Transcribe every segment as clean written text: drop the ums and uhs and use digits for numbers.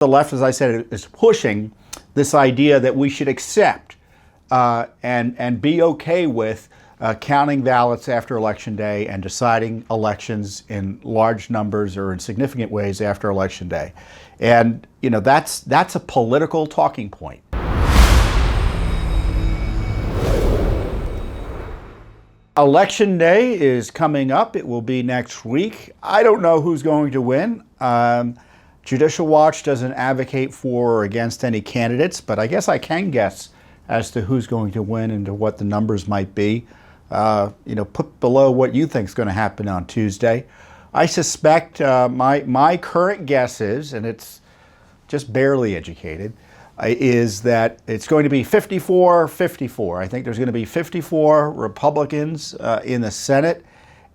The left, as I said, is pushing this idea that we should accept and be okay with counting ballots after Election Day and deciding elections in large numbers or in significant ways after Election Day. And, you know, that's a political talking point. Election Day is coming up. It will be next week. I don't know who's going to win. Judicial Watch doesn't advocate for or against any candidates, but I guess I can guess as to who's going to win and to what the numbers might be. Put below what you think is going to happen on Tuesday. I suspect my current guess is, and it's just barely educated, is that it's going to be 54-54. I think there's going to be 54 Republicans in the Senate,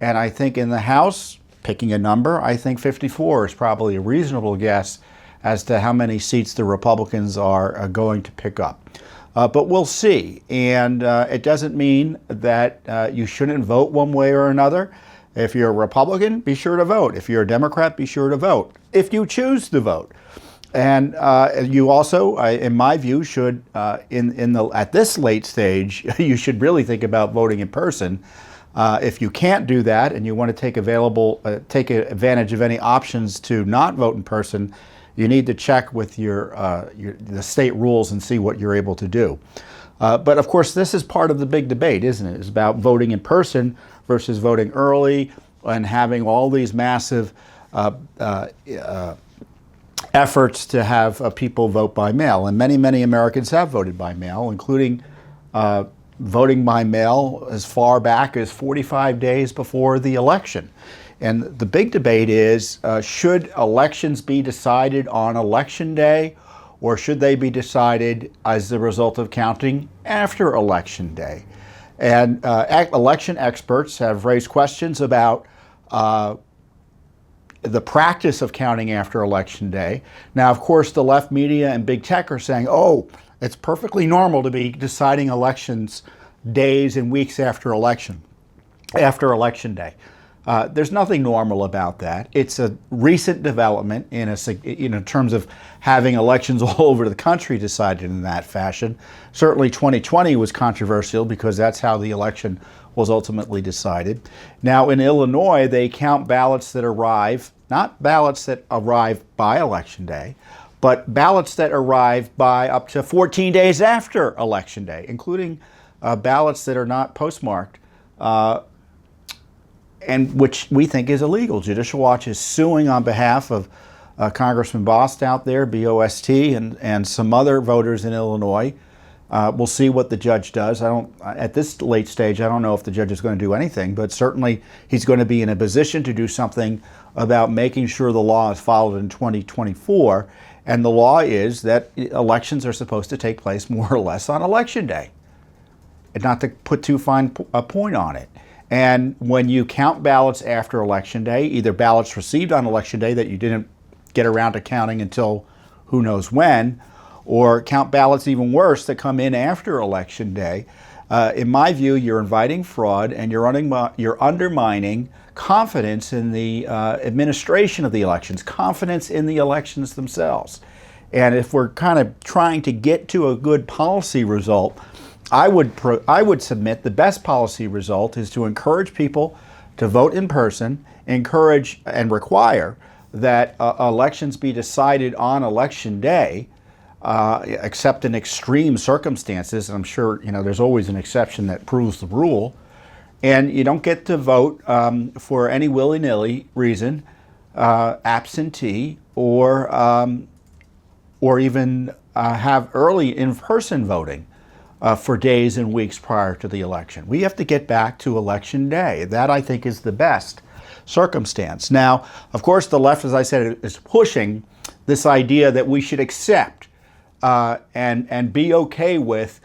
and I think in the House, picking a number, I think 54 is probably a reasonable guess as to how many seats the Republicans are going to pick up. But we'll see, and it doesn't mean that you shouldn't vote one way or another. If you're a Republican, be sure to vote. If you're a Democrat, be sure to vote, if you choose to vote. And you also, in my view, should, at this late stage, you should really think about voting in person. If you can't do that and you want to take advantage of any options to not vote in person, you need to check with the state rules and see what you're able to do. But of course, this is part of the big debate, isn't it? It's about voting in person versus voting early and having all these massive efforts to have people vote by mail. And many, many Americans have voted by mail, including voting by mail as far back as 45 days before the election. And the big debate is, should elections be decided on Election Day, or should they be decided as the result of counting after Election Day? And election experts have raised questions about the practice of counting after Election Day. Now, of course, the left media and big tech are saying, oh, it's perfectly normal to be deciding elections days and weeks after Election Day. There's nothing normal about that. It's a recent development in terms of having elections all over the country decided in that fashion. Certainly 2020 was controversial because that's how the election was ultimately decided. Now in Illinois, they count ballots that arrive, not ballots that arrive by Election Day, but ballots that arrive by up to 14 days after Election Day, including ballots that are not postmarked, and which we think is illegal. Judicial Watch is suing on behalf of Congressman Bost out there, B-O-S-T, and some other voters in Illinois. We'll see what the judge does. At this late stage, I don't know if the judge is going to do anything, but certainly he's going to be in a position to do something about making sure the law is followed in 2024. And the law is that elections are supposed to take place more or less on Election Day, and not to put too fine a point on it. And when you count ballots after Election Day, either ballots received on Election Day that you didn't get around to counting until who knows when, or count ballots even worse that come in after Election Day, in my view, you're inviting fraud and you're undermining confidence in the administration of the elections, confidence in the elections themselves. And if we're kind of trying to get to a good policy result, I would submit the best policy result is to encourage people to vote in person, encourage and require that elections be decided on Election Day, except in extreme circumstances. I'm sure there's always an exception that proves the rule. And you don't get to vote for any willy-nilly reason, absentee, or even have early in-person voting for days and weeks prior to the election. We have to get back to Election Day. That, I think, is the best circumstance. Now, of course, the left, as I said, is pushing this idea that we should accept and be okay with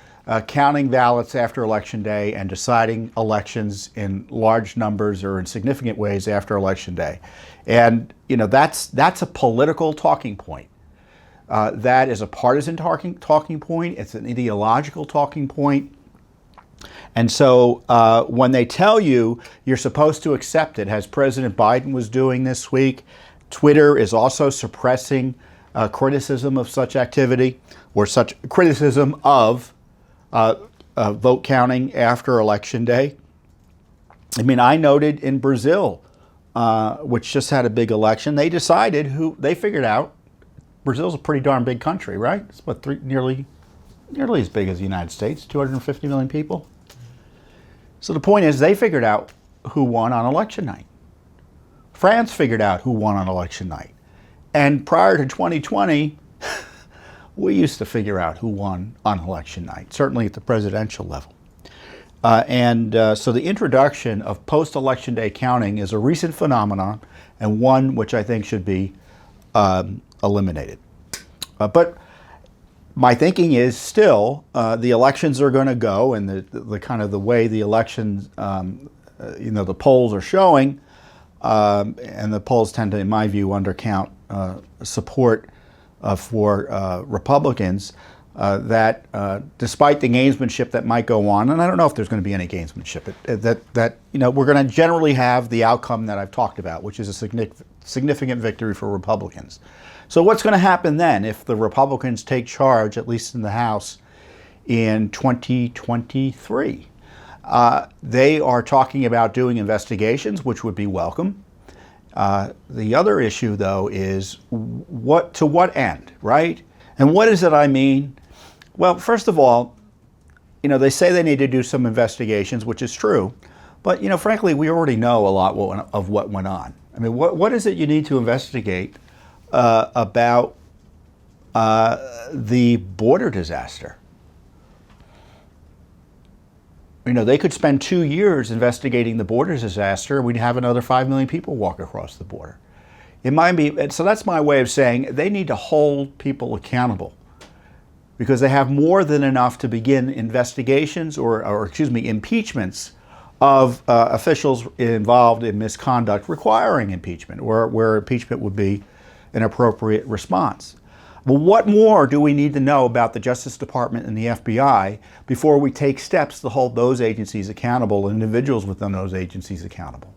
counting ballots after Election Day and deciding elections in large numbers or in significant ways after Election Day. And that's a political talking point. That is a partisan talking point. It's an ideological talking point. And so when they tell you you're supposed to accept it, as President Biden was doing this week, Twitter is also suppressing criticism of such activity or such criticism of vote counting after Election Day. I mean, I noted in Brazil, which just had a big election, they figured out Brazil's a pretty darn big country, right? It's what, nearly as big as the United States, 250 million people. So the point is, they figured out who won on election night. France figured out who won on election night. And prior to 2020, we used to figure out who won on election night, certainly at the presidential level. So the introduction of post-election day counting is a recent phenomenon and one which I think should be eliminated. But my thinking is still the elections are going to go, and the kind of the way the elections, the polls are showing, and the polls tend to, in my view, undercount support for Republicans. That despite the gamesmanship that might go on, and I don't know if there's going to be any gamesmanship, that we're going to generally have the outcome that I've talked about, which is a significant victory for Republicans. So what's going to happen then if the Republicans take charge, at least in the House, in 2023? They are talking about doing investigations, which would be welcome. The other issue, though, is to what end, right? And what is it I mean? Well, first of all, they say they need to do some investigations, which is true. But, frankly, we already know a lot of what went on. I mean, what is it you need to investigate about the border disaster? They could spend 2 years investigating the border disaster, and we'd have another 5 million people walk across the border. It might be, so that's my way of saying they need to hold people accountable, because they have more than enough to begin investigations or impeachments of officials involved in misconduct requiring impeachment, or where impeachment would be an appropriate response. Well, what more do we need to know about the Justice Department and the FBI before we take steps to hold those agencies accountable and individuals within those agencies accountable?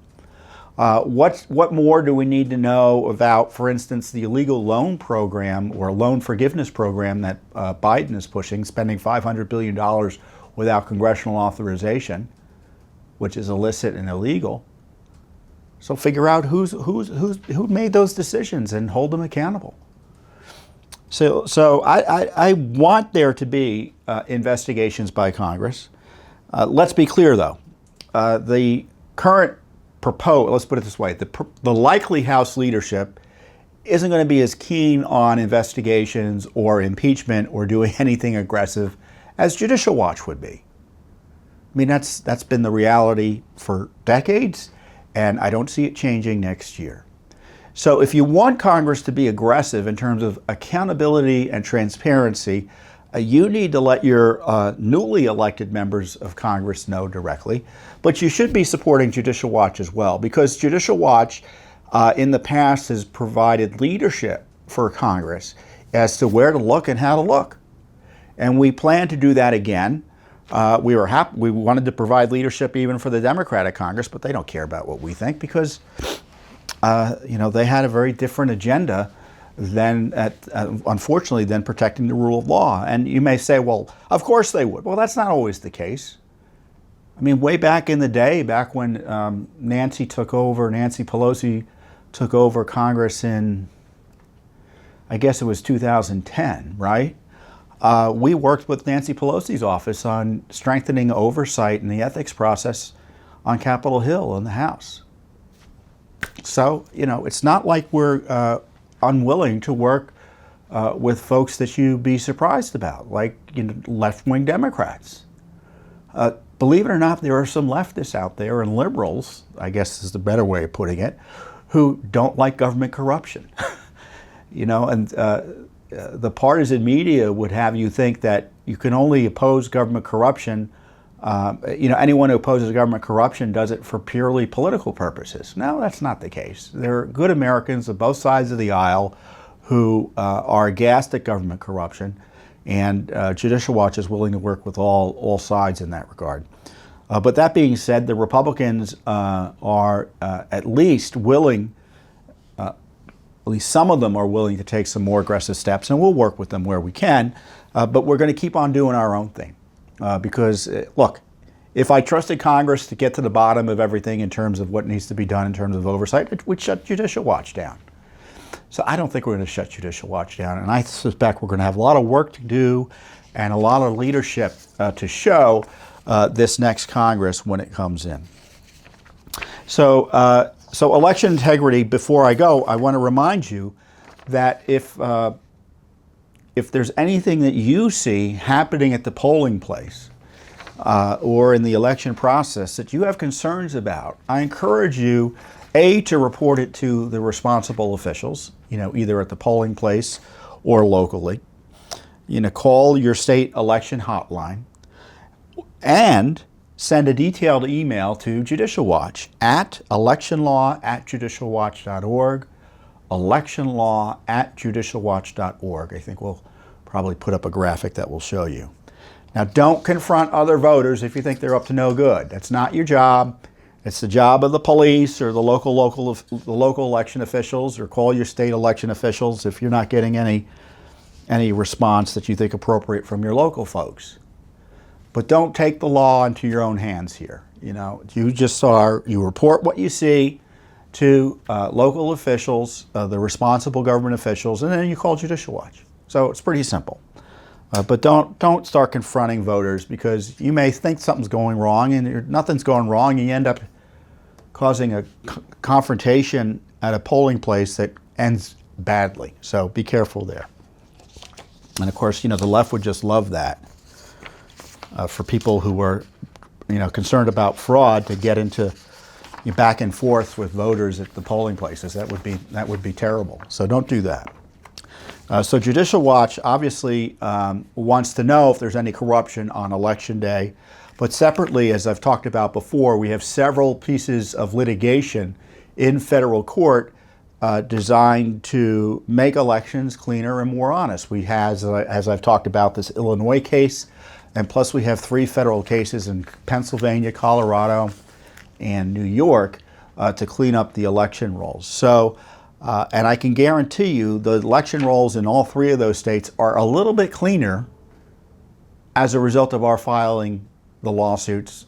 What more do we need to know about, for instance, the illegal loan program or loan forgiveness program that Biden is pushing, spending $500 billion without congressional authorization, which is illicit and illegal? So figure out who made those decisions and hold them accountable. So I want there to be investigations by Congress. Let's be clear, though. The current let's put it this way, the likely House leadership isn't going to be as keen on investigations or impeachment or doing anything aggressive as Judicial Watch would be. I mean, that's been the reality for decades, and I don't see it changing next year. So if you want Congress to be aggressive in terms of accountability and transparency, you need to let your newly elected members of Congress know directly. But you should be supporting Judicial Watch as well, because Judicial Watch in the past has provided leadership for Congress as to where to look and how to look. And we plan to do that again. We wanted to provide leadership even for the Democratic Congress, but they don't care about what we think, because they had a very different agenda unfortunately, than protecting the rule of law. And you may say, well, of course they would. Well, that's not always the case. I mean, way back in the day, back when Nancy Pelosi took over Congress in, I guess it was 2010, right? We worked with Nancy Pelosi's office on strengthening oversight in the ethics process on Capitol Hill in the House. So, it's not like we're unwilling to work with folks that you'd be surprised about, like left-wing Democrats. Believe it or not, there are some leftists out there, and liberals, I guess is the better way of putting it, who don't like government corruption. The partisan media would have you think that you can only oppose government corruption. Anyone who opposes government corruption does it for purely political purposes. No, that's not the case. There are good Americans on both sides of the aisle who are aghast at government corruption, and Judicial Watch is willing to work with all sides in that regard. But that being said, the Republicans are at least willing at least some of them are willing to take some more aggressive steps, and we'll work with them where we can. But we're going to keep on doing our own thing. Because, look, if I trusted Congress to get to the bottom of everything in terms of what needs to be done in terms of oversight, we'd shut Judicial Watch down. So I don't think we're going to shut Judicial Watch down. And I suspect we're going to have a lot of work to do and a lot of leadership to show this next Congress when it comes in. So election integrity, before I go, I want to remind you that if there's anything that you see happening at the polling place or in the election process that you have concerns about, I encourage you, A, to report it to the responsible officials, either at the polling place or locally. Call your state election hotline and send a detailed email to Judicial Watch at electionlaw@judicialwatch.org, electionlaw@judicialwatch.org. I think we'll probably put up a graphic that will show you. Now, don't confront other voters if you think they're up to no good. That's not your job. It's the job of the police or the local election officials, or call your state election officials if you're not getting any response that you think appropriate from your local folks. But don't take the law into your own hands here. You report what you see to local officials, the responsible government officials, and then you call Judicial Watch. So it's pretty simple. But don't start confronting voters, because you may think something's going wrong and nothing's going wrong, and you end up causing a confrontation at a polling place that ends badly. So be careful there. And of course, the left would just love that. For people who are, concerned about fraud, to get into back and forth with voters at the polling places. That would be terrible. So don't do that. So Judicial Watch obviously wants to know if there's any corruption on Election Day. But separately, as I've talked about before, we have several pieces of litigation in federal court designed to make elections cleaner and more honest. We have, as I've talked about, this Illinois case, and plus we have 3 federal cases in Pennsylvania, Colorado, and New York to clean up the election rolls. So, and I can guarantee you the election rolls in all 3 of those states are a little bit cleaner as a result of our filing the lawsuits,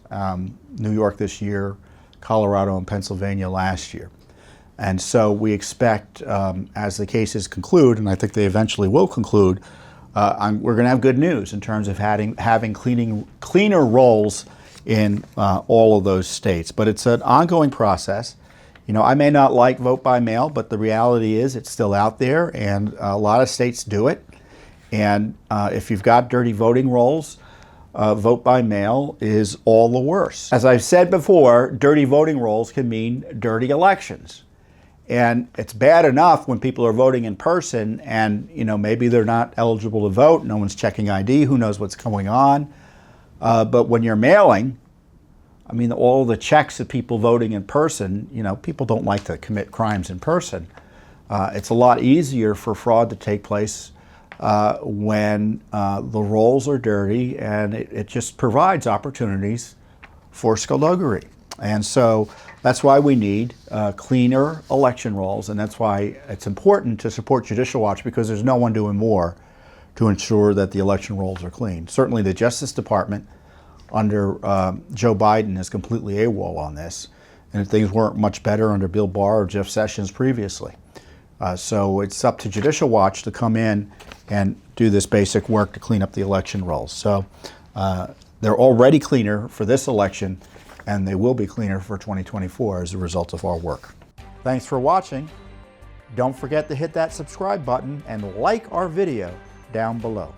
New York this year, Colorado and Pennsylvania last year. And so we expect, as the cases conclude, and I think they eventually will conclude, we're going to have good news in terms of having cleaner rolls in all of those states. But it's an ongoing process. I may not like vote by mail, but the reality is it's still out there, and a lot of states do it. And if you've got dirty voting rolls, vote by mail is all the worse. As I've said before, dirty voting rolls can mean dirty elections. And it's bad enough when people are voting in person and, maybe they're not eligible to vote, no one's checking ID, who knows what's going on. But when you're mailing, all the checks of people voting in person, people don't like to commit crimes in person. It's a lot easier for fraud to take place when the rolls are dirty, and it just provides opportunities for skullduggery. And so that's why we need cleaner election rolls, and that's why it's important to support Judicial Watch, because there's no one doing more to ensure that the election rolls are clean. Certainly the Justice Department under Joe Biden is completely AWOL on this, and things weren't much better under Bill Barr or Jeff Sessions previously. So it's up to Judicial Watch to come in and do this basic work to clean up the election rolls. So they're already cleaner for this election, and they will be cleaner for 2024 as a result of our work. Thanks for watching. Don't forget to hit that subscribe button and like our video down below.